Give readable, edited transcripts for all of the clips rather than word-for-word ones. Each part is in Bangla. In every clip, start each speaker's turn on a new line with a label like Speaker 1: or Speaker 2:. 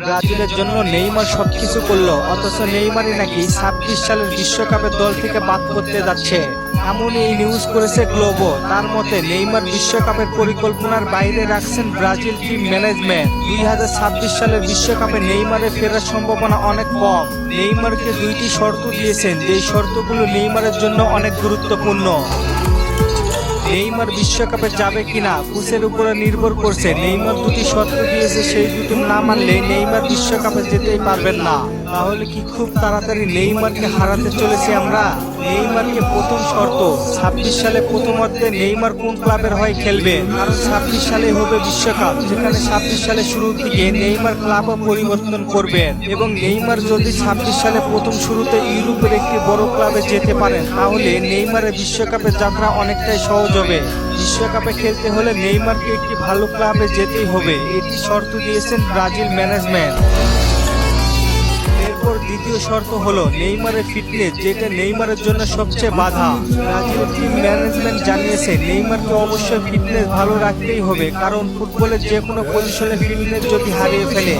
Speaker 1: ব্রাজিলের জন্য নেইমার সবকিছু করলো, অথচ নেইমারই নাকি 26 সালের বিশ্বকাপের দল থেকে বাদ করতে যাচ্ছে, এমন এই নিউজ করেছে গ্লোবো। তার মতে নেইমার বিশ্বকাপের পরিকল্পনার বাইরে রাখছেন ব্রাজিল টিম ম্যানেজমেন্ট। 2026 সালের বিশ্বকাপে নেইমারের ফেরার সম্ভাবনা অনেক কম। নেইমারকে 2টি শর্ত দিয়েছেন, যেই শর্তগুলো নেইমারের জন্য অনেক গুরুত্বপূর্ণ। নেইমার বিশ্বকাপে যাবে কিনা কোচের উপরে নির্ভর করছে। নেইমার 2টি শর্ত দিয়েছে, সেই দুটো না মানলে নেইমার বিশ্বকাপে যেতেই পারবেন না। তাহলে কি খুব তাড়াতাড়ি নেইমারকে হারাতে চলেছি আমরা? নেইমারকে প্রথম শর্ত, 26 সালে প্রথমার্ধে নেইমার কোন ক্লাবের হয়ে খেলবে, কারণ 26 সালে হবে বিশ্বকাপ, যেখানে 26 সালে শুরুর দিকে নেইমার ক্লাবও পরিবর্তন করবেন। এবং নেইমার যদি 26 সালে প্রথম শুরুতে ইউরোপের একটি বড় ক্লাবে যেতে পারেন, তাহলে নেইমারের বিশ্বকাপের যাত্রা অনেকটাই সহজ হবে। বিশ্বকাপে খেলতে হলে নেইমারকে একটি ভালো ক্লাবে যেতেই হবে, এটি শর্ত দিয়েছেন ব্রাজিল ম্যানেজমেন্ট। এরপর দ্বিতীয় শর্ত হলো নেইমারের ফিটনেস, যেটা নেইমারের জন্য সবচেয়ে বাধা। ব্রাজিলের টিম ম্যানেজমেন্ট জানিয়েছে নেইমারকে অবশ্যই ফিটনেস ভালো রাখতেই হবে, কারণ ফুটবলের যে কোনো পজিশনে ফিটনেস যদি হারিয়ে ফেলে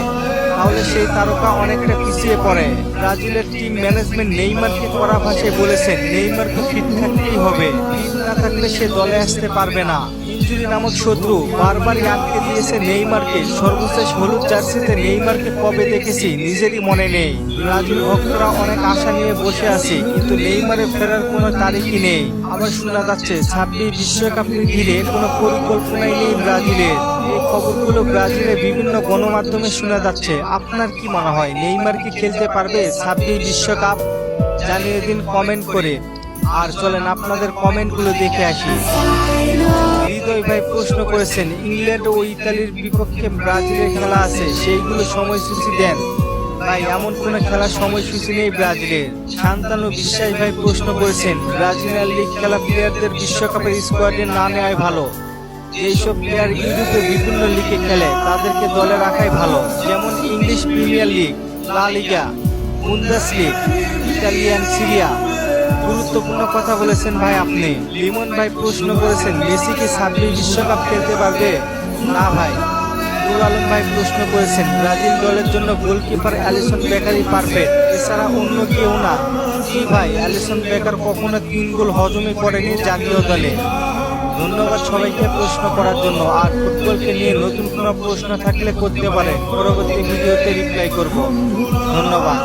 Speaker 1: তাহলে সেই তারকা অনেকটা পিছিয়ে পড়ে। ব্রাজিলের টিম ম্যানেজমেন্ট নেইমারকে কড়া ভাষায় বলেছেন নেইমারকে ফিট থাকতেই হবে, ফিট না থাকলে সে দলে আসতে পারবে না। ইনজুরি নামক শত্রু বারবারই আটকে দিয়েছে নেইমারকে। সর্বশেষ হলুদ জার্সিতে নেইমারকে কবে দেখেছি নিজেরই মনে নেই। ব্রাজিল ভক্তরা অনেক আশা নিয়ে বসে আছে, কিন্তু নেইমারের ফেরার কোনো তারিখই নেই। আবার শোনা যাচ্ছে 26 বিশ্বকাপকে ঘিরে কোনো পরিকল্পনাই নেই ব্রাজিলের। এই খবরগুলো ব্রাজিলের বিভিন্ন গণমাধ্যমে শোনা যাচ্ছে। আপনার কি মনে হয় নেইমার কি খেলতে পারবে 26 বিশ্বকাপ? জানিয়ে দিন কমেন্ট করে। আর চলেন আপনাদের কমেন্টগুলো দেখে আসি। হৃদয় ভাই প্রশ্ন করেছেন ইংল্যান্ড ও ইতালির বিপক্ষে ব্রাজিলের খেলা আছে, সেইগুলো সময়সূচি দেন। ভাই এমন কোনো খেলার সময়সূচি নেই ব্রাজিলের। শান্তানু বিশ্বাস ভাই প্রশ্ন করেছেন ব্রাজিলিয়ান লিগ খেলা প্লেয়ারদের বিশ্বকাপের স্কোয়াডে না নেওয়াই ভালো। যেসব প্লেয়ার ইউরোপে বিভিন্ন লিগে খেলে তাদেরকে দলে রাখাই ভালো, যেমন ইংলিশ প্রিমিয়ার লিগ, লা লিগা, বুন্দেসলিগা, ইতালিয়ান সিরিয়া। গুরুত্বপূর্ণ কথা বলেছেন ভাই আপনি। লিমন ভাই প্রশ্ন করেছেন মেসি কি 26 বিশ্বকাপ খেলতে পারবে? না ভাই। নুর আলম ভাই প্রশ্ন করেছেন ব্রাজিল দলের জন্য গোলকিপার অ্যালিসন বেকারই পারফেক্ট, এছাড়া অন্য কেউ না। জি ভাই, অ্যালিসন বেকার কখনো 3 গোল হজমই করেনি জাতীয় দলে। ধন্যবাদ সবাইকে প্রশ্ন করার জন্য। আর ফুটবলকে নিয়ে নতুন কোনো প্রশ্ন থাকলে করতে পারে, পরবর্তী ভিডিওতে রিপ্লাই করব। ধন্যবাদ।